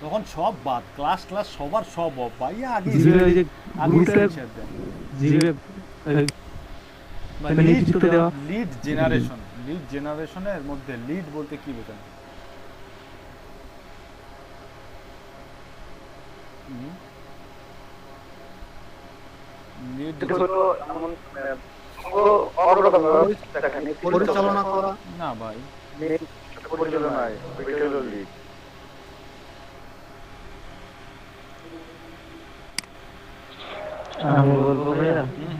তখন সব বাদ, ক্লাস ক্লাস সবার সব অফ ভাইয়া, আগে যেভাবে ওই যে আগে গ্রুপে স্ক্রিনশট দেন। যেভাবে বা লিড, নেতৃত্ব দেওয়া লিড এটা lead। জেনারেশন, লিড জেনারেশনের মধ্যে লিড বলতে কি বোঝেন? লিড এটা হলো এমন অগ্রগণ্য দেখানি পরিচালনা করা, না ভাই, পরিচালনায় ওইটা হলো লিড। আমি বলবো ভাইয়া, হুম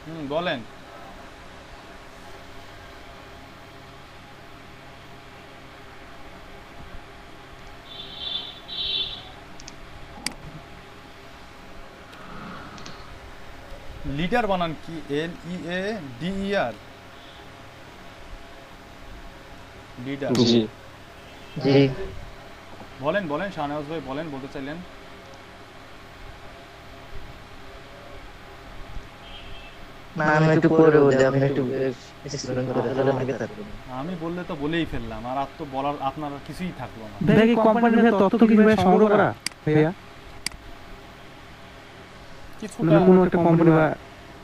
হুম বলেন। লিডার বানান কি? LEADER, leader. জি জি। বলেন বলেন শাহনেওয়াজ ভাই, বলেন, বলতে চাইলেন। না আমি একটু পরে বলি, আপনি একটু এক্সপ্লেইন করে তাহলে আগে থাকবেন। আমি বললে তো বলেই ফেললাম, আর তো বলার আপনার আর কিছুই থাকলো না। ভাইয়া কি কোম্পানির তথ্য কি ভাইয়া সংগ্রহ করা ভাইয়া? কিছুটা, মানে কোনো একটা কোম্পানি বা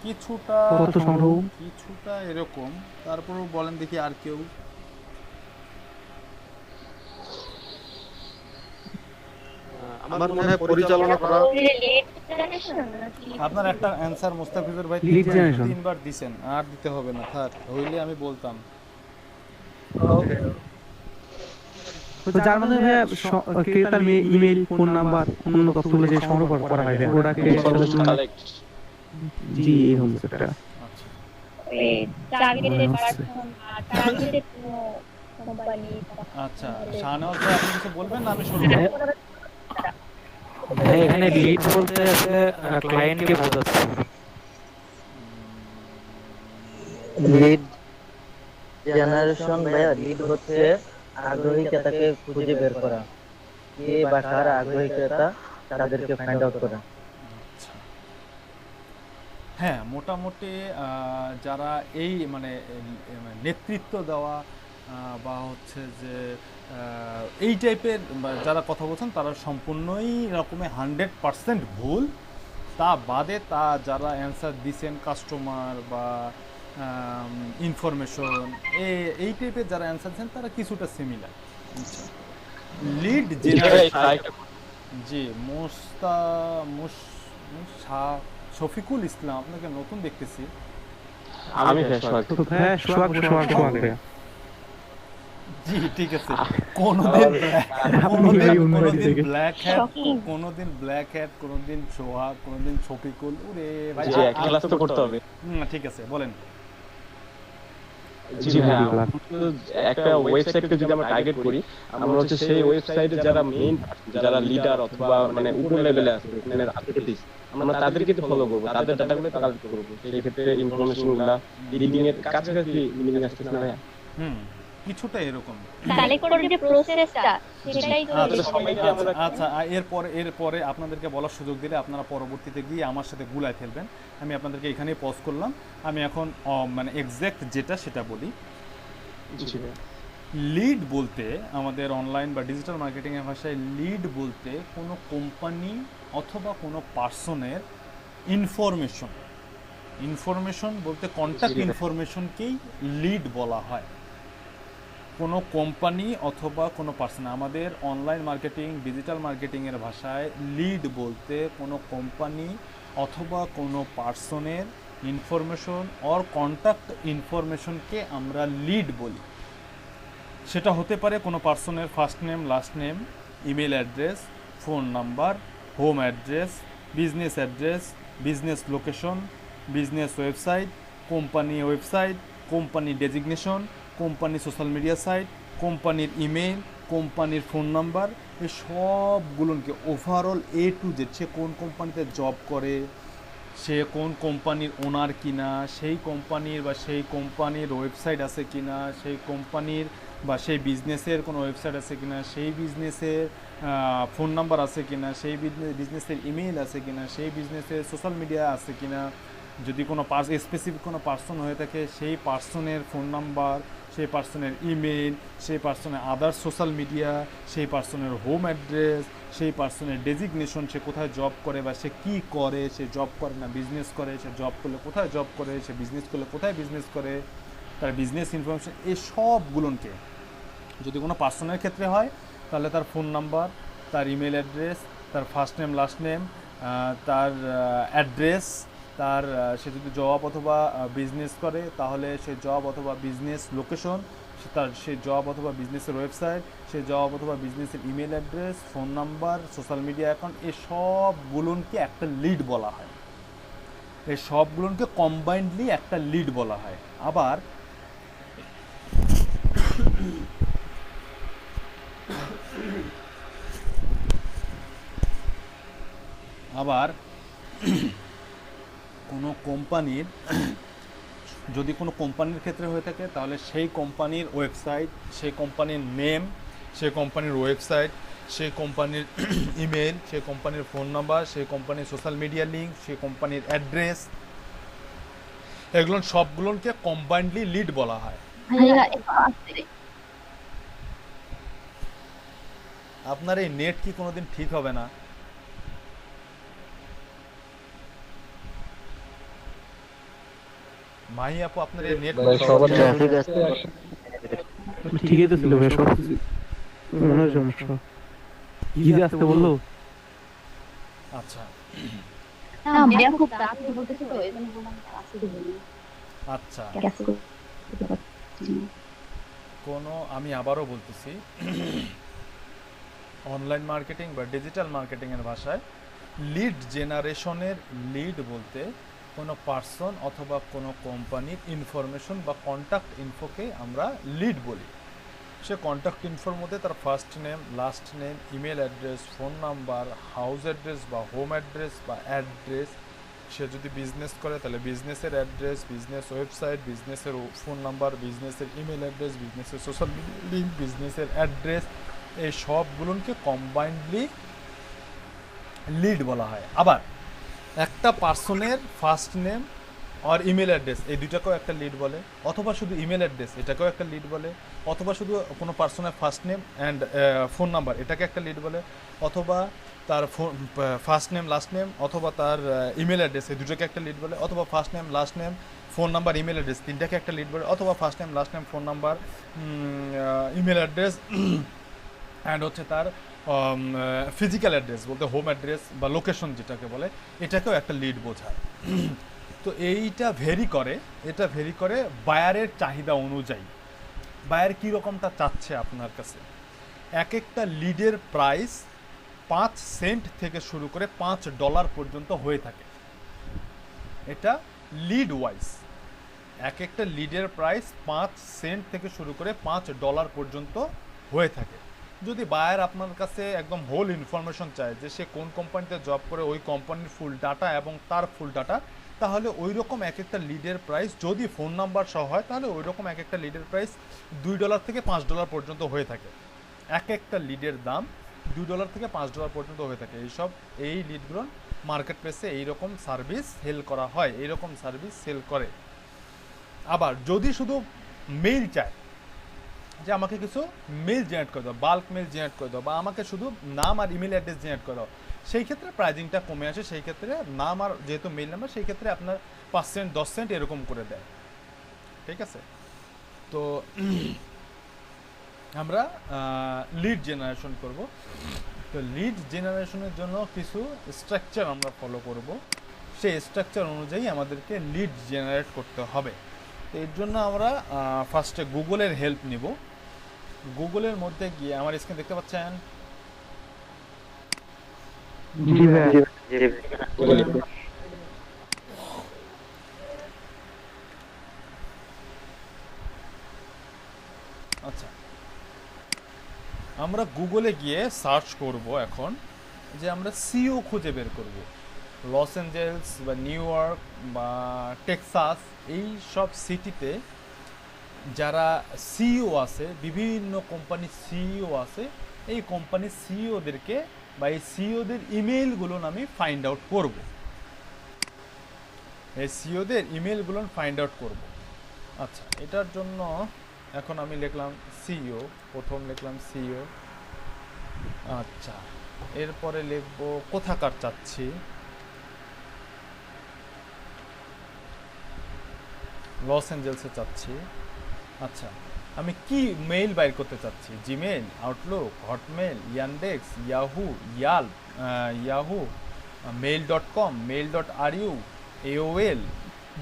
কিছুটা তথ্য সংগ্রহ? কিছুটা এরকম। তারপরেও বলেন দেখি আর কেউ। আমার মনে হয় পরিচালনা করা। আপনার একটা অ্যান্সার মোস্তাফিজুর ভাই লিড জেনারেশন। তিনবার দিছেন, আর দিতে হবে না, থাক, হইলে আমি বলতাম। তো যার মাধ্যমে ভাইয়া ক্রেতার ইমেল, ফোন নাম্বার, অন্যান্য তথ্যগুলো যে সংগ্রহ করা হয় ভাইয়া, প্রোডাক্টের ইনফরমেশন কালেক্ট। জি এই হচ্ছে একটা আচ্ছা, টার্গেটেড হচ্ছে। পারসন বা টার্গেটেড কোনো কোম্পানি। আচ্ছা শাহনেওয়াজ ভাই, আপনি কিছু বলবেন না আমি শুরু করব? ভাইয়া ভাইয়া এখানে লিড বলতে আসলে ক্লায়েন্টকে বোঝাচ্ছে। লিড জেনারেশন ভাইয়া, লিড হচ্ছে আগ্রহী ক্রেতাকে খুঁজে বের করা, কে বা কারা আগ্রহী ক্রেতা তাদেরকে ফাইন্ড আউট করা। আচ্ছা, হ্যাঁ মোটামুটি যারা এই মানে নেতৃত্ব দেওয়া বা হচ্ছে যে এই টাইপের যারা কথা বলছেন, তারা সম্পূর্ণই রকমের 100% ভুল। তা বাদে যারা অ্যান্সার দিছেন, কাস্টমার বা ইনফরমেশন, এই টাইপের যারা অ্যান্সার দিচ্ছেন তারা কিছুটা সিমিলার। আচ্ছা, লিড জেনারেশন। জি, মোস্তা শফিকুল ইসলাম, আপনাকে নতুন দেখতেছি। আমি ফেসওয়ার্ক। তো ভাইয়া সোহাগ ভাইয়া জি ঠিক আছে। কোনোদিন আপনি ভাই অন্য আইডি কোনোদিন থেকে। Black hat, shocking. কোনোদিন ব্ল্যাক হ্যাট, কোনোদিন সোহাগ, কোনোদিন শফিকুল। ওরে ভাই, জি একটা ক্লাস তো করতে হবে। ঠিক আছে বলেন। জি হ্যাঁ, একটা ওয়েবসাইটকে যদি আমরা টার্গেট করি, আমরা হচ্ছে সেই ওয়েবসাইটে যারা মেইন, যারা লিডার অথবা মানে উপর লেভেলে আছে, এখানে অথরিটিস, আমরা তাদেরকে তো ফলো করবো, তাদের ডাটাগুলো কালেক্ট করবো। সেই ক্ষেত্রে ইনফরমেশন গুলা লিডিং এর কাছাকাছি লিডিং আসতেছে না ভাইয়া? হুম, কিছুটা এরকম। কালেক্ট করার যে প্রসেসটা সেটাই তো আচ্ছা সবাইকে আমরা আচ্ছা, এরপরে এরপরে আপনার সুযোগ দিলে আপনারা পরবর্তীতে গিয়ে আমার সাথে গুলায় ফেলবেন। আমি আপনাদেরকে এখানেই পজ করলাম। আমি এখন মানে এক্স্যাক্ট যেটা সেটা বলি। জি ভাইয়া। লিড বলতে আমাদের অনলাইন বা ডিজিটাল মার্কেটিংয়ের ভাষায় লিড বলতে কোনো কোম্পানি অথবা কোনো পার্সনের ইনফরমেশন, ইনফরমেশন বলতে কন্ট্যাক্ট ইনফরমেশনকেই লিড বলা হয়। কোনো কোম্পানি অথবা কোনো পার্সন, আমাদের অনলাইন মার্কেটিং ডিজিটাল মার্কেটিংয়ের ভাষায় লিড বলতে কোনো কোম্পানি অথবা কোনো পার্সনের ইনফরমেশন অর কন্ট্যাক্ট ইনফরমেশনকে আমরা লিড বলি। সেটা হতে পারে কোনো পার্সনের first name, last name, email address, phone number, home address, business location, business website, company designation, company social media site, কোম্পানির ইমেল, কোম্পানির ফোন নাম্বার। এই সবগুলোকে ওভারঅল টু জেড, সে কোন কোম্পানিতে জব করে, সে কোন কোম্পানির ওনার কিনা, সেই কোম্পানির বা সেই কোম্পানির ওয়েবসাইট আছে কিনা, সেই কোম্পানির বা সেই বিজনেসের কোনো ওয়েবসাইট আছে কিনা, সেই বিজনেসের ফোন নাম্বার আছে কিনা, সেই বিজনেসের ইমেল আছে কিনা, সেই বিজনেসের সোশ্যাল মিডিয়া আছে কিনা, যদি কোনো স্পেসিফিক কোনো পার্সন হয়ে থাকে সেই পার্সনের ফোন নাম্বার, সেই পার্সনের ইমেল, সেই পার্সনের আদার সোশ্যাল মিডিয়া, সেই পার্সনের হোম অ্যাড্রেস, সেই পার্সনের ডেজিগনেশন, সে কোথায় জব করে বা সে কী করে, সে জব করে না বিজনেস করে, সে জব করলে কোথায় জব করে, সে বিজনেস করলে কোথায় বিজনেস করে, তার বিজনেস ইনফরমেশন, এই সবগুলোকে যদি কোনো পার্সনের ক্ষেত্রে হয় তাহলে তার ফোন নাম্বার, তার ইমেল অ্যাড্রেস, তার ফার্স্ট নেম লাস্ট নেম, তার অ্যাড্রেস, তার সে যদি জব অথবা বিজনেস করে তাহলে সে জব অথবা বিজনেস লোকেশন, সে জব অথবা বিজনেসের ওয়েবসাইট, সে জব অথবা বিজনেসের email address, phone number, social media account, এই সবগুলোকে একটা লিড বলা হয়। এই সবগুলোকে কম্বাইন্ডলি একটা লিড বলা হয়। আবার কোনো কোম্পানির যদি কোনো কোম্পানির ক্ষেত্রে হয়ে থাকে তাহলে সেই কোম্পানির ওয়েবসাইট, সেই কোম্পানির নেম, সেই কোম্পানির ওয়েবসাইট, সেই কোম্পানির ইমেল, সেই কোম্পানির ফোন নাম্বার, সেই কোম্পানির সোশ্যাল মিডিয়া লিঙ্ক, সেই কোম্পানির অ্যাড্রেস, এগুলো সবগুলোকে কম্বাইন্ডলি লিড বলা হয়। আপনার এই নেট কি কোনোদিন ঠিক হবে না? মাহি আপু, আপনার এই নেট ঠিক আছে ঠিকই তো ছিল ভাই, সব কিছু মনে হয় সমস্যা। কি যে আসতে বললো? আচ্ছা না ভাইয়া খুব তাড়াতাড়ি বলতেছে তো এজন্য বললাম আসতে বলি আচ্ছা ক্যাসে করতে পারছি না। কোনো আমি আবারও বলতেছি, অনলাইন মার্কেটিং বা ডিজিটাল মার্কেটিংয়ের ভাষায় লিড জেনারেশনের লিড বলতে কোনো পার্সন অথবা কোনো কোম্পানির ইনফরমেশন বা কন্ট্যাক্ট ইনফোকে আমরা লিড বলি। সে কন্ট্যাক্ট ইনফোর মধ্যে তার first name, last name, email address, phone number, house address বা হোম অ্যাড্রেস বা অ্যাড্রেস, সে যদি বিজনেস করে তাহলে বিজনেসের অ্যাড্রেস, বিজনেস ওয়েবসাইট, বিজনেসের ফোন নাম্বার, বিজনেসের ইমেল অ্যাড্রেস, বিজনেসের সোশ্যাল মিডিয়া লিঙ্ক, বিজনেসের অ্যাড্রেস, এই সবগুলোকে কম্বাইন্ডলি লিড বলা হয়। আবার একটা পার্সনের ফার্স্ট নেম আর ইমেল অ্যাড্রেস এই দুটাকেও একটা লিড বলে, অথবা শুধু ইমেল অ্যাড্রেস এটাকেও একটা লিড বলে, অথবা শুধু কোনো পার্সনের first name and phone number এটাকে একটা লিড বলে, অথবা তার ফার্স্ট নেম লাস্ট নেম অথবা তার ইমেল অ্যাড্রেস এই দুটোকে একটা লিড বলে, অথবা first name last name phone number email address তিনটাকে একটা লিড বলে, অথবা first name last name phone number email address and হচ্ছে তার ফিজিক্যাল অ্যাড্রেস বলতে হোম অ্যাড্রেস বা লোকেশন যেটাকে বলে, এটাকেও একটা লিড বোঝায়। তো এটা ভেরি করে বায়ারের চাহিদা অনুযায়ী, বায়ার কীরকমটা চাচ্ছে আপনার কাছে। এক একটা লিডের প্রাইস 5 সেন্ট থেকে শুরু করে $5 পর্যন্ত হয়ে থাকে। এটা লিড ওয়াইজ এক একটা লিডের প্রাইস 5 সেন্ট থেকে শুরু করে $5 পর্যন্ত হয়ে থাকে। যদি বায়ার আপনার কাছে একদম হোল ইনফরমেশন চায় যে সে কোন কোম্পানিতে জব করে, ওই কোম্পানির ফুল ডাটা এবং তার ফুল ডাটা, তাহলে ওই রকম এক একটা লিডের প্রাইস যদি ফোন নাম্বার সহ হয় তাহলে ওই রকম এক একটা লিডের প্রাইস $2 থেকে $5 পর্যন্ত হয়ে থাকে। এক একটা লিডের দাম $2 থেকে $5 পর্যন্ত হয়ে থাকে। এই লিডগুলো মার্কেট প্লেসে এইরকম সার্ভিস সেল করা হয়, এইরকম সার্ভিস সেল করে। আবার যদি শুধু মেইল চায় যে আমাকে কিছু মেল জেনারেট করে দাও, বাল্ক মেল জেনারেট করে দাও, বা আমাকে শুধু নাম আর ইমেল অ্যাড্রেস জেনারেট করে দাও, সেই ক্ষেত্রে প্রাইজিংটা কমে আসে। সেই ক্ষেত্রে নাম আর যেহেতু মেল নাম্বার, সেই ক্ষেত্রে আপনার 5 সেন্ট 10 সেন্ট এরকম করে দেয়। ঠিক আছে, তো আমরা লিড জেনারেশন করব। তো লিড জেনারেশনের জন্য কিছু স্ট্রাকচার আমরা ফলো করব, সেই স্ট্রাকচার অনুযায়ী আমাদেরকে লিড জেনারেট করতে হবে। তো এর জন্য আমরা ফার্স্টে গুগলের হেল্প নিব। গুগলের মধ্যে গিয়ে আমার স্ক্রিন দেখতে পাচ্ছেন? জি ভাই। আচ্ছা, আমরা গুগলে গিয়ে সার্চ করব এখন যে আমরা সিও খুঁজে বের করব। লস অ্যাঞ্জেলস বা নিউ ইয়র্ক বা টেক্সাস এই সব সিটিতে যারা সিইও আছে, বিভিন্ন কোম্পানির সিইও আছে, এই কোম্পানির সিইওদেরকে বা এই সিইওদের ইমেইলগুলো আমি ফাইন্ড আউট করব। এই সিইওদের ইমেইলগুলো ফাইন্ড আউট করব। আচ্ছা, এটার জন্য এখন আমি লিখলাম সিইও, প্রথম লিখলাম সিইও। আচ্ছা, এরপরে লিখব কোথাকার চাচ্ছি, লস অ্যাঞ্জেলসে চাচ্ছি। আচ্ছা, আমি কি মেইল বাইর করতে চাচ্ছি? Gmail, Outlook, Hotmail, Yandex, Yahoo, mail.com, mail.ru, AOL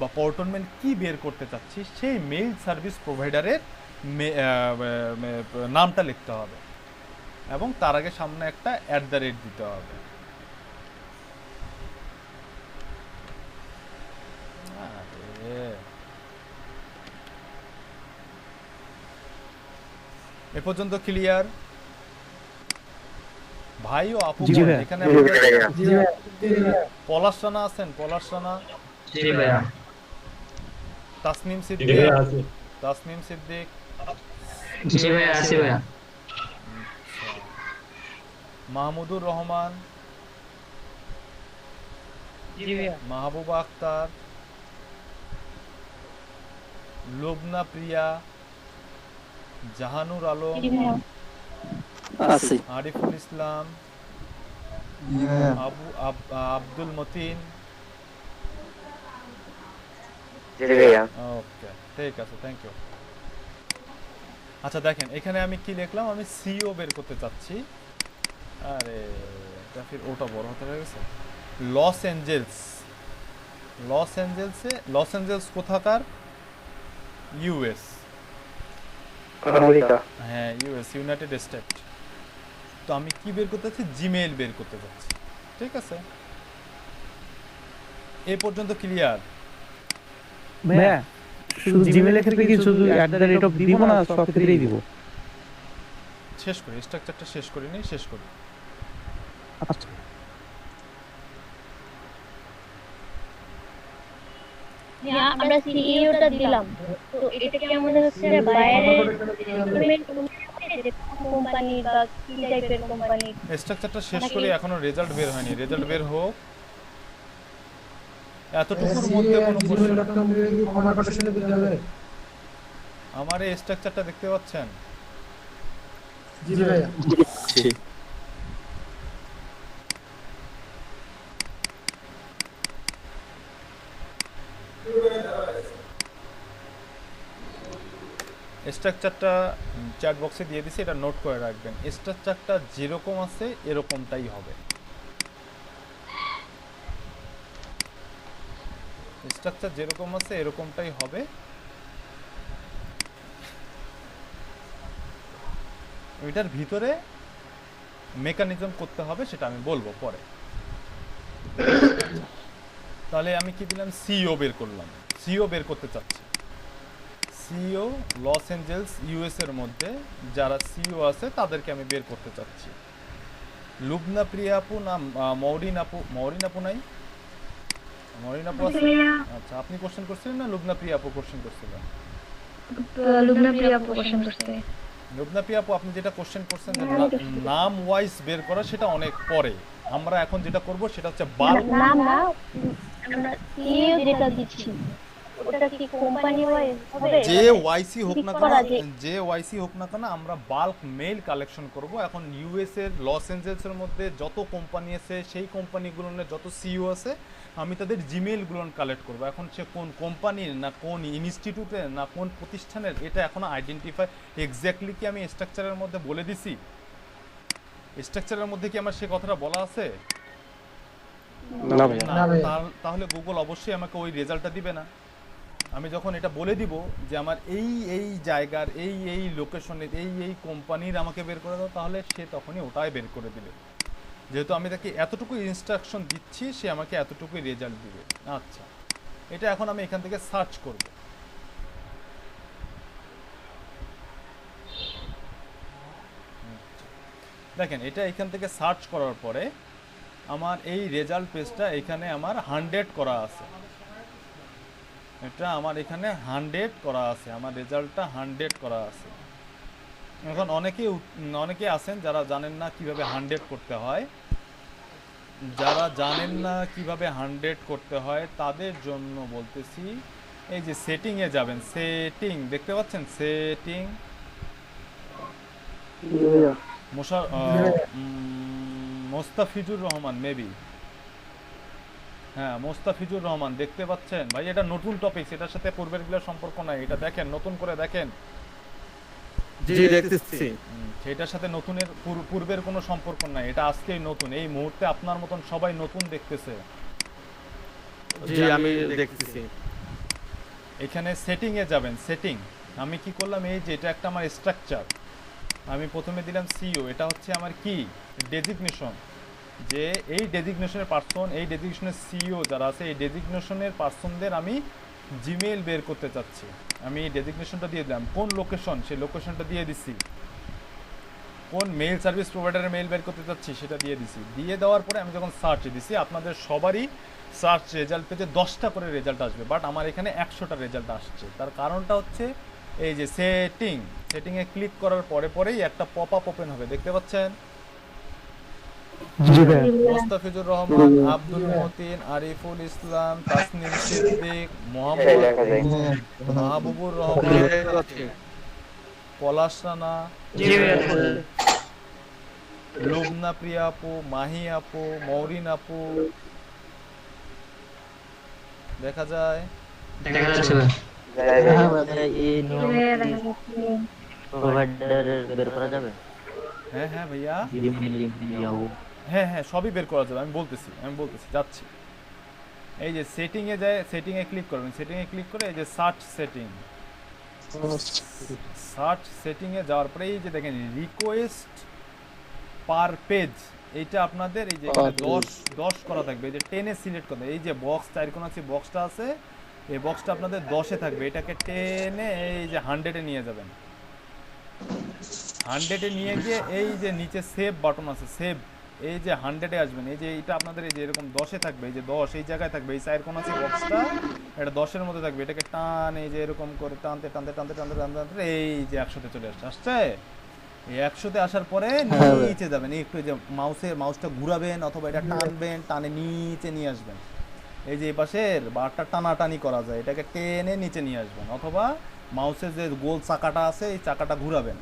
বা প্রটন মেল কি বের করতে চাচ্ছি, সেই মেইল সার্ভিস প্রোভাইডারের নামটা লিখতে হবে এবং তার আগে সামনে একটা @ দিতে হবে। এ পর্যন্ত ক্লিয়ার? ভাই ও আপু জি ভাইয়া। এখানে জি ভাইয়া। পলাশ রানা আছেন? পলাশ রানা, জি ভাইয়া। তাসনিম সিদ্দিক, তাসনিম সিদ্দিক, জি ভাইয়া, আছি ভাইয়া। মাহমুদুর রহমান, জি ভাইয়া। মাহবুবা আক্তার, লুবনা প্রিয়া, জাহানুর আলম, আছি। আরিফুল ইসলাম, আব্দুল মতিন। জি ভাইয়া। ওকে, ঠিক আছে, থ্যাংক ইউ। আচ্ছা দেখেন, এখানে আমি কি লিখলাম, আমি সিও বের করতে চাচ্ছি। আরে এটা ফির ওটা বড় হতে হয়ে গেছে। লস অ্যাঞ্জেলস, লস অ্যাঞ্জেলস কোথাকার? ইউএস। আমেরিকা। হ্যাঁ, ইউএস, ইউনাইটেড স্টেট। তো আমি কি বের করতে চাচ্ছি? জিমেইল বের করতে চাচ্ছি। ঠিক আছে, এই পর্যন্ত ক্লিয়ার? ভাইয়া শুধু জিমেইলের ক্ষেত্রে কি শুধু দিব না, সব ক্ষেত্রেই দিব? শেষ করি, স্ট্রাকচারটা শেষ করি, নেই শেষ করি। আচ্ছা, আমরা সিইওটা দিলাম, তো এটা কি আমাদের হচ্ছে বাইরের কোম্পানি বা কি টাইপের কোম্পানি? স্ট্রাকচারটা শেষ করি, এখনো রেজাল্ট বের হয়নি। রেজাল্ট বের হোক, এতটুকুর মধ্যে কোনো কোশ্চেন? আমার এই স্ট্রাকচারটা দেখতে পাচ্ছেন? জি ভাইয়া। স্ট্রাকচারটা চ্যাট বক্সে দিয়ে দিছি, এটা নোট করে রাখবেন। স্ট্রাকচারটা যেরকম আছে এরকমটাই হবে। স্ট্রাকচার যেরকম আছে এরকমটাই হবে। এটার ভিতরে মেকানিজম করতে হবে, সেটা আমি বলবো পরে। তাহলে আমি কি দিলাম? সিইও বের করলাম। সিইও বের করতে চাচ্ছি। সিইও লস অ্যাঞ্জেলস ইউএস এর মধ্যে যারা সিইও আছে তাদেরকে আমি বের করতে চাচ্ছি। লুবনা প্রিয়া আপু না মৌরিন আপু? মৌরিন আপু নাই? মৌরিন আপু আছে? আচ্ছা, আপনি কোশ্চেন করছিলেন না লুবনা প্রিয়া আপু কোশ্চেন করছিলেন? লুবনা প্রিয়া কোশ্চেন করতে। লুবনা প্রিয়া আপু, আপনি যেটা কোশ্চেন করছেন যে নাম ওয়াইজ বের করা, সেটা অনেক পরে। আমরা এখন যেটা করব সেটা হচ্ছে বাল্ক। নাম না, আমরা সিইও যেটা দিচ্ছি ওটা কি কোম্পানি ওয়াইজ হবে? যে ওয়াইসি হোক না কেন, যে ওয়াইসি হোক না কেন, আমরা বাল্ক মেইল কালেকশন করব। এখন ইউএস এর লস অ্যাঞ্জেলসের মধ্যে যত কোম্পানি আছে, সেই কোম্পানিগুলোর যত সিইও আছে, আমি তাদের জিমেইলগুলো কালেক্ট করব। এখন সে কোন কোম্পানির, না কোন ইনস্টিটিউটের, না কোন প্রতিষ্ঠানের, এটা এখনো আইডেন্টিফাই এক্স্যাক্টলি কি আমি স্ট্রাকচারের মধ্যে বলে দিছি? স্ট্রাকচারের মধ্যে কি আমার সে কথাটা বলা আছে? না ভাইয়া। না, তাহলে গুগল অবশ্যই আমাকে ওই রেজাল্টটা দিবে না। আমি যখন এটা বলে দিব যে আমার এই এই জায়গার এই এই লোকেশনের এই এই কোম্পানির আমাকে বের করে দাও, তাহলে সে তখনই ওটাই বের করে দিবে। যেহেতু আমি তাকে এতটুকু ইনস্ট্রাকশন দিচ্ছি, সে আমাকে এতটুকুই রেজাল্ট দিবে। আচ্ছা, এটা এখন আমি এখান থেকে সার্চ করব। দেখেন, এটা এখান থেকে সার্চ করার পরে আমার এই রেজাল্ট পেজটা এখানে আমার 100 করা আছে। এটা আমার এখানে 100 করা আছে, আমার রেজাল্টটা 100 করা আছে। এখন অনেকে আছেন যারা জানেন না কিভাবে 100 করতে হয়। যারা জানেন না কিভাবে 100 করতে হয় তাদের জন্য বলতেছি, এই যে সেটিং এ যাবেন, সেটিং দেখতে পাচ্ছেন, সেটিং মোস্তাফিজুর রহমান মেবি, হ্যাঁ মোস্তাফিজুর রহমান দেখতে পাচ্ছেন ভাই? এটা নতুন টপিক, এটার সাথে পূর্বেরগুলোর সম্পর্ক নাই, এটা দেখেন নতুন করে দেখেন। জি দেখতেছি। সেটার সাথে নতুনের পূর্বের কোনো সম্পর্ক নাই, এটা আজকেই নতুন, এই মুহূর্তে আপনার মতন সবাই নতুন দেখতেছে। জি আমি দেখতেছি। এখানে সেটিং এ যাবেন, সেটিং। আমি কি করলাম, এই যে এটা একটা আমার স্ট্রাকচার, আমি প্রথমে দিলাম সিও, এটা হচ্ছে আমার কি ডেজিগনেশন, যে এই ডেজিগনেশনের পার্সন, এই ডেজিগনেশনের সিও যারা আছে, এই ডেজিগনেশনের পার্সনদের আমি জিমেইল বের করতে চাচ্ছি। আমি ডেজিগনেশনটা দিয়ে দিলাম, কোন লোকেশন সেই লোকেশনটা দিয়ে দিছি, কোন মেইল সার্ভিস প্রোভাইডারের মেইল বের করতে চাচ্ছি সেটা দিয়ে দিছি। দিয়ে দেওয়ার পরে আমি যখন সার্চে দিছি, আপনাদের সবারই সার্চ রেজাল্ট পেজে 10টা করে রেজাল্ট আসবে, বাট আমার এখানে 100টা রেজাল্ট আসছে। তার কারণটা হচ্ছে এই যে সেটিং, সেটিংয়ে ক্লিক করার পরে পরেই একটা পপ আপ ওপেন হবে, দেখতে পাচ্ছেন? জি ভাইয়া। মোস্তাফিজুর রহমান, আব্দুল মতিন, আরিফুল ইসলাম, তাসনিম সিদ্দিক, মোহাম্মদ মাহবুবুর রহমান, পলাশ রানা, লুবনা প্রিয়া আপু, মাহি আপু, মৌরিন আপু, দেখা যায়। এই নিয়ম প্রোভাইডারের বের করা যাবে? হ্যাঁ হ্যাঁ ভাইয়া, ইয়াহু হ্যাঁ হ্যাঁ সবই বের করা যাবে, আমি বলতেছি যাচ্ছি। এই যে সেটিং এ যায়, সেটিং এ ক্লিক করবেন, সেটিং এ ক্লিক করে এই যে সার্চ সেটিং, সার্চ সেটিং এ যাওয়ার পরে এই যে দেখেন রিকোয়েস্ট পার পেজ, এইটা আপনাদের এই যে এখানে 10 করা থাকবে, এই যে 10 এ সিলেক্ট করতে, এই যে বক্স চারকোণ আছে বক্সটা আছে, এই বক্সটা আপনাদের 10 এ থাকবে, এটাকে 10 এ এই যে 100 এ নিয়ে যাবেন। 100 এ নিয়ে গিয়ে এই যে নিচে সেভ বাটন আছে, সেভ, এই যে 100 এ আসবেন, এই যে এটা আপনাদের এই যে এরকম 10 এ থাকবে, এই যে 10 এই জায়গায় থাকবে, এই চারকোণ আছে বক্সটা, এটা 10 এর মধ্যে থাকবে, এটাকে টান, এই যে এরকম করে টানতে টানতে টানতে টানতে টানতে টানতে এই যে 100 তে চলে আসছে। এই 100 তে আসার পরে নিচে যাবেন, একটু এই যে মাউসটা ঘুরাবেন অথবা এটা টানবেন, টানে নিচে নিয়ে আসবেন। এই যে এই পাশের বারটা টানাটানি করা যায়, এটাকে টেনে নিচে নিয়ে আসবেন, অথবা মাউসের যে গোল চাকাটা আছে এই চাকাটা ঘুরাবেন,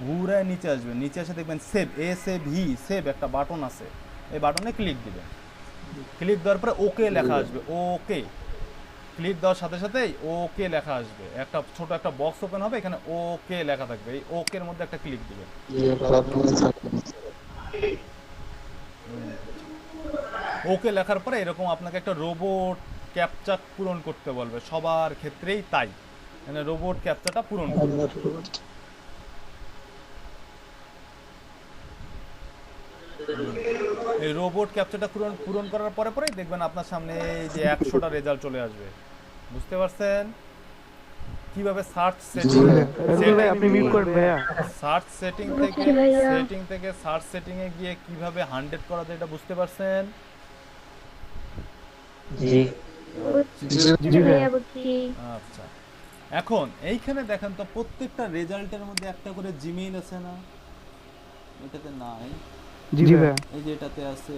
ঘুরে নিচে আসবেন, নিচে এসে দেখবেন সেভ, SAVE সেভ একটা বাটন আছে, এই বাটনে ক্লিক দিবেন। ক্লিক দেওয়ার পরে ওকে লেখা আসবে, ওকে ক্লিক দেওয়ার সাথে সাথেই ওকে লেখা আসবে, একটা ছোট একটা বক্স ওপেন হবে, এখানে ওকে লেখা থাকবে, এই ওকে এর মধ্যে একটা ক্লিক দিবেন। ওকে লেখার পরে এরকম আপনাকে একটা রোবট ক্যাপচা পূরণ করতে বলবে, সবার ক্ষেত্রেই তাই, মানে রোবট ক্যাপচাটা পূরণ করবে। এই রোবট ক্যাপচাটা পূরণ করার পরে পরেই দেখবেন আপনার সামনে এই যে 100টা রেজাল্ট চলে আসবে। বুঝতে পারছেন কিভাবে সার্চ সেটিং, আপনি মিউট করেন ভাইয়া। সার্চ সেটিং থেকে সার্চ সেটিং এ গিয়ে কিভাবে 100 করা যায় এটা বুঝতে পারছেন? জি আচ্ছা, এখন এইখানে দেখেন তো প্রত্যেকটা রেজাল্টের মধ্যে একটা করে জিমেইল আছে না? এটাতে নাই। জি ভাইয়া। এই যে এটাতে আছে,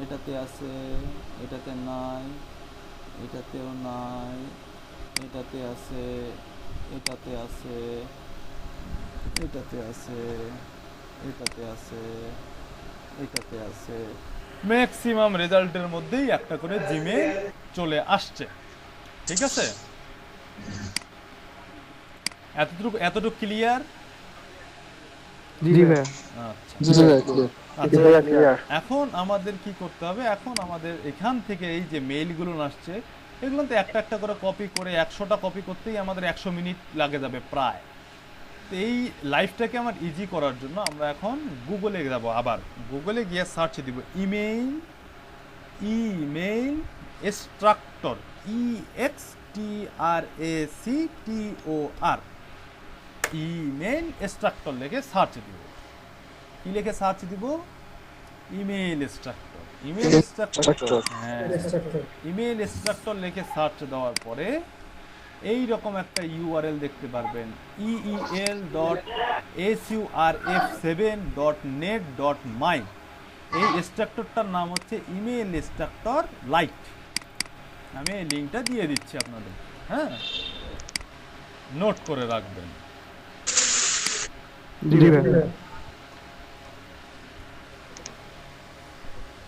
এটাতে আছে, এটাতে নাই, এটাতেও নাই, এটাতে আছে, এটাতে আছে, এটাতে আছে, এটাতে আছে, এটাতে আছে। ম্যাক্সিমাম রেজাল্টের মধ্যেই একটা করে জিমেইল চলে আসছে, ঠিক আছে? এতটুকু ক্লিয়ার? জি ভাইয়া। আচ্ছা, এখন আমাদের কি করতে হবে, এখন আমাদের এখান থেকে এই যে মেইলগুলো আসছে এগুলো তো একটা একটা করে কপি করে 100টা কপি করতেই আমাদের 100 মিনিট লাগে যাবে প্রায়। তো এই লাইফটাকে আমার ইজি করার জন্য আমরা এখন গুগলে যাব, আবার গুগলে গিয়ে সার্চে দিব email extractor, EXTRACTOR, email extractor লিখে সার্চ দিব। কি লিখে সার্চ দিব? ইমেইল এক্সট্রাক্টর, হ্যাঁ ইমেইল এক্সট্রাক্টর লিখে সার্চ দেওয়ার পরে এই রকম একটা ইউআরএল দেখতে পারবেন, EEL.ASURF7.net.my। এই এক্সট্রাক্টরটার নাম হচ্ছে ইমেইল এক্সট্রাক্টর লাইট। আমি এই লিঙ্কটা দিয়ে দিচ্ছি আপনাদের, হ্যাঁ, নোট করে রাখবেন। জি ভাইয়া।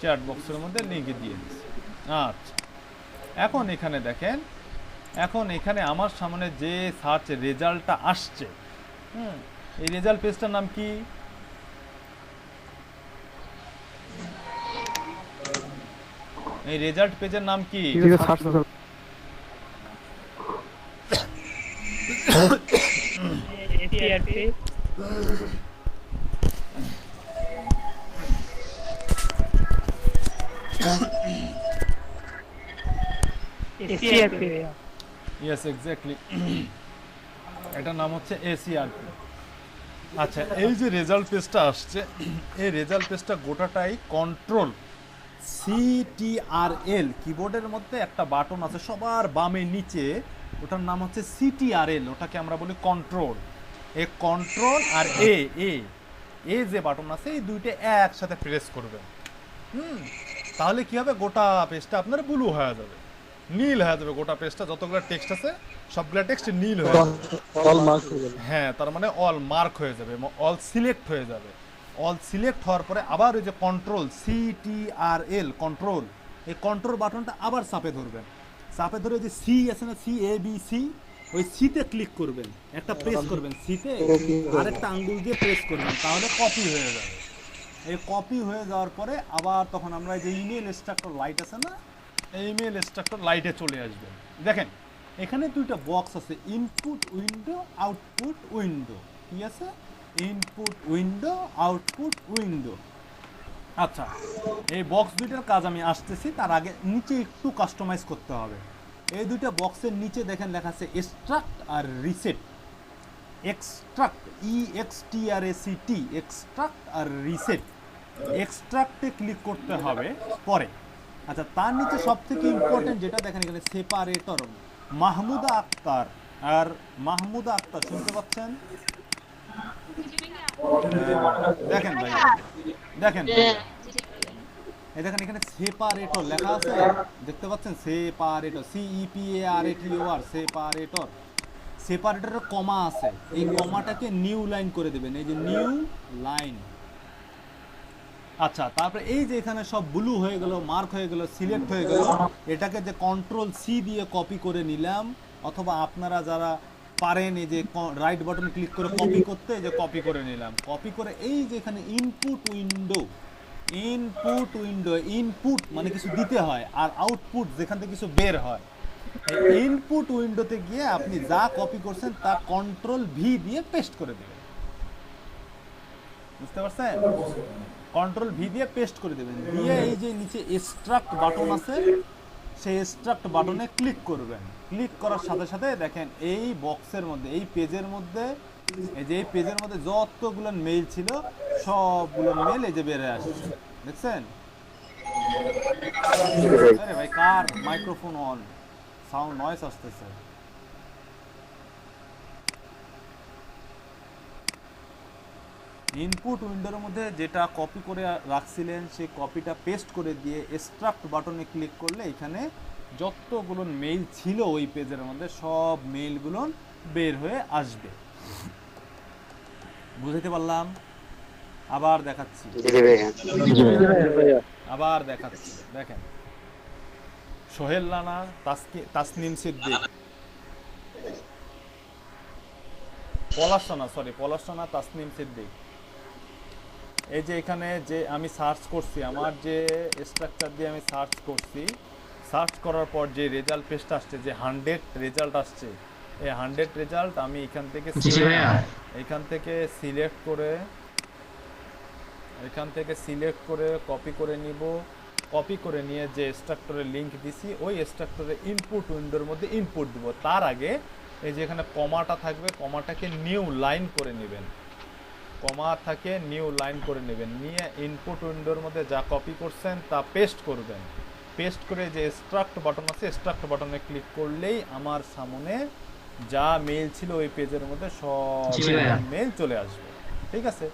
চ্যাট বক্সের মধ্যে লিংক দিয়ে দিচ্ছি। আচ্ছা, এখন এখানে দেখেন, এখন এখানে আমার সামনে যে সার্চ রেজাল্টটা আসছে, এই রেজাল্ট পেজটার নাম কি? এই রেজাল্ট পেজের নাম কি? ঠিক আছে, সার্চ করো। ইয়েস, এক্স্যাক্টলি, এটার নাম হচ্ছে এসিআরপি। আচ্ছা, এই যে রেজাল্ট পেজটা আসছে, এই রেজাল্ট পেজটা গোটাটাই কন্ট্রোল সিটিআরএল, কিবোর্ডের মধ্যে একটা বাটন আছে সবার বামে নিচে, ওটার নাম হচ্ছে সিটিআরএল, ওটাকে আমরা বলি কন্ট্রোল। এই কন্ট্রোল আর এ এ যে বাটন আছে, এই দুইটা একসাথে প্রেস করবেন। তাহলে কি হবে, গোটা পেজটা আপনার ব্লু হয়ে যাবে, নীল হয়ে যাবে। গোটা পেজটা যতগুলো টেক্সট আছে সবগুলো টেক্সট নীল হয়ে যাবে। অল মার্কস হয়ে গেল। হ্যাঁ, তার মানে অল মার্ক হয়ে যাবে, অল সিলেক্ট হয়ে যাবে। অল সিলেক্ট হওয়ার পরে আবার ওই যে কন্ট্রোল সিটিআরএল কন্ট্রোল, এই কন্ট্রোল বাটনটা আবার চাপে ধরবেন। চাপে ধরে যে সি আছে না, সি এ বি সি, ওই সিতে ক্লিক করবেন, একটা প্রেস করবেন সিতে, আরেকটা আঙ্গুল দিয়ে প্রেস করবেন, তাহলে কপি হয়ে যাবে। এই কপি হয়ে যাওয়ার পরে আবার তখন আমরা এই যে ইমেল এক্সট্রাক্টর লাইট আছে না, এই ইমেল এক্সট্রাক্টর লাইটে চলে আসবেন। দেখেন এখানে দুইটা বক্স আছে, ইনপুট উইন্ডো, আউটপুট উইন্ডো। কি আছে? Input window, output window. আচ্ছা, এই বক্স দুইটার কাজ আমি আসতেছি, তার আগে নিচে একটু কাস্টমাইজ করতে হবে। এই দুইটা বক্সের নিচে দেখেন লেখা আছে এক্সট্রাক্ট আর রিসেট। এক্সট্রাক্ট, EXTRACT, এক্সট্রাক্ট আর রিসেট। এক্সট্রাক্টে ক্লিক করতে হবে পরে। আচ্ছা, তার নিচে সব থেকে ইম্পর্টেন্ট যেটা দেখেন এখানে সেপারেটর, মাহমুদা আক্তার। আর মাহমুদা আক্তার শুনতে পাচ্ছেন? দেখেন ভাই, দেখেন এই দেখেন এখানে সেপারেটর লেখা আছে, দেখতে পাচ্ছেন? Separator, CEPARATOR, separator. সেপারেটরের কমা আছে, এই কমাটাকে নিউ লাইন করে দেবেন, এই যে নিউ লাইন। আচ্ছা, তারপরে এই যে এখানে সব ব্লু হয়ে গেল, মার্ক হয়ে গেল, সিলেক্ট হয়ে গেল, এটাকে যে কন্ট্রোল সি দিয়ে কপি করে নিলাম, অথবা আপনারা যারা পারেন এই যে রাইট বাটনে ক্লিক করে কপি করতে, যে কপি করে নিলাম। কপি করে এই যে এখানে input window, input window, input মানে কিছু দিতে হয়, আর আউটপুট যেখান থেকে কিছু বের হয়। ইনপুট উইন্ডোতে গিয়ে আপনি যা কপি করছেন তা কন্ট্রোল ভি দিয়ে পেস্ট করে দেবেন। বুঝতে পারছেন? কন্ট্রোল ভি দিয়ে পেস্ট করে দেবেন, দিয়ে এই যে নিচে এক্সট্রাক্ট বাটন আছে, সেই এক্সট্রাক্ট বাটনে ক্লিক করবেন। ক্লিক করার সাথে সাথে দেখেন এই বক্সের মধ্যে, এই পেজের মধ্যে, এই যে এই পেজের মধ্যে যতগুলো মেইল ছিল সবগুলো মেইল এই যে বের হয়ে আসছে, দেখছেন? আরে ভাই, কার মাইক্রোফোন অন, সাউন্ড নয়েজ আসতেছে। ইনপুট উইন্ডোর মধ্যে যেটা কপি করে রাখছিলেন সেই কপিটা পেস্ট করে দিয়ে এক্সট্রাক্ট বাটনে ক্লিক করলে এখানে যতগুলো মেইল ছিল ওই পেজের মধ্যে সব মেইলগুলো বের হয়ে আসবে। বুঝতে পারলাম? আবার দেখাচ্ছি, আবার দেখাচ্ছি। দেখেন, সোহেল রানা, তাসনিম সিদ্দিক, পলাশ রানা, তাসনিম সিদ্দিক। এই যে এখানে যে আমি সার্চ করছি, আমার যে স্ট্রাকচার দিয়ে আমি সার্চ করছি, সার্চ করার পর যে রেজাল্ট পেজটা আসছে, যে 100 রেজাল্ট আসছে, এই 100 রেজাল্ট আমি এখান থেকে সিলেক্ট করে কপি করে নিব। কপি করে নিয়ে যে স্ট্রাকচারের লিংক দিছি, ওই স্ট্রাকচারের ইনপুট উইন্ডোর মধ্যে ইনপুট দিব। তার আগে এই যে এখানে কমাটা থাকবে, কমাটাকে নিউ লাইন করে নেবেন, কমা থাকে নিউ লাইন করে নেবেন, নিয়ে ইনপুট উইন্ডোর মধ্যে যা কপি করছেন তা পেস্ট করবেন। পেস্ট করে যে এক্সট্রাক্ট বাটন আছে, এক্সট্রাক্ট বাটনে ক্লিক করলেই আমার সামনে যা মেইল ছিল ওই পেজের মধ্যে সব মেইল চলে আসবে। ঠিক আছে?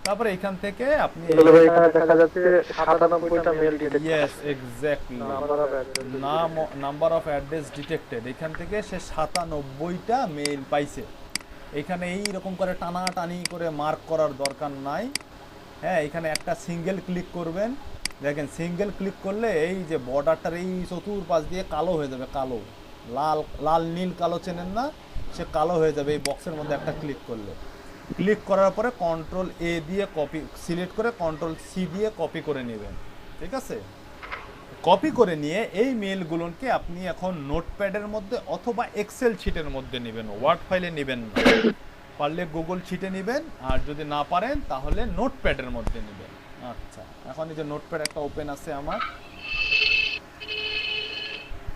তারপরে এখান থেকে আপনি তাহলে ভাই এখানে দেখা যাচ্ছে 97টা mail detect yes exactly number of address detected, এখান থেকে সে 97টা মেইল পাইছে। এখানে এই রকম করে টানাটানি করে মার্ক করার দরকার নাই। হ্যাঁ, এখানে একটা সিঙ্গেল ক্লিক করবেন, দেখেন সিঙ্গেল ক্লিক করলে এই যে বর্ডারটার এই চতুর্পাশ দিয়ে কালো হয়ে যাবে, কালো লাল লাল নীল কালো চেনেন না, সে কালো হয়ে যাবে এই বক্সের মধ্যে একটা ক্লিক করলে। ক্লিক করার পরে কন্ট্রোল এ দিয়ে কপি সিলেক্ট করে কন্ট্রোল সি দিয়ে কপি করে নেবেন, ঠিক আছে? কপি করে নিয়ে এই মেলগুলোকে আপনি এখন নোটপ্যাডের মধ্যে অথবা এক্সেল শিটের মধ্যে নেবেন, ওয়ার্ড ফাইলে নেবেন না, পারলে গুগল শিটে নেবেন, আর যদি না পারেন তাহলে নোটপ্যাডের মধ্যে নেবেন। আচ্ছা, এখন এই যে নোটপ্যাড একটা ওপেন আছে আমার,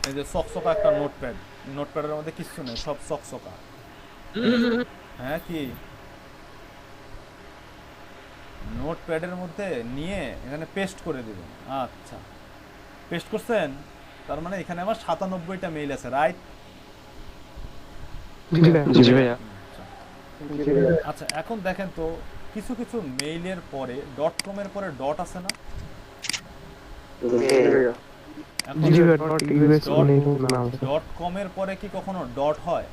এই যে সকসকা একটা নোটপ্যাড, নোটপ্যাডের মধ্যে কিছু নেই, সব সকসকা। হ্যাঁ, কি নোটপ্যাডের মধ্যে নিয়ে এখানে পেস্ট করে দিবেন। আচ্ছা, পেস্ট করছেন, তার মানে এখানে আমার 97টা মেইল আছে, রাইট? জি ভাইয়া। আচ্ছা, এখন দেখেন তো কিছু কিছু মেইলের পরে ডট কম এর পরে ডট আছে না? এখন জি ভাইয়া, .us নাম আছে। ডট কম এর পরে কি কখনো ডট হয়?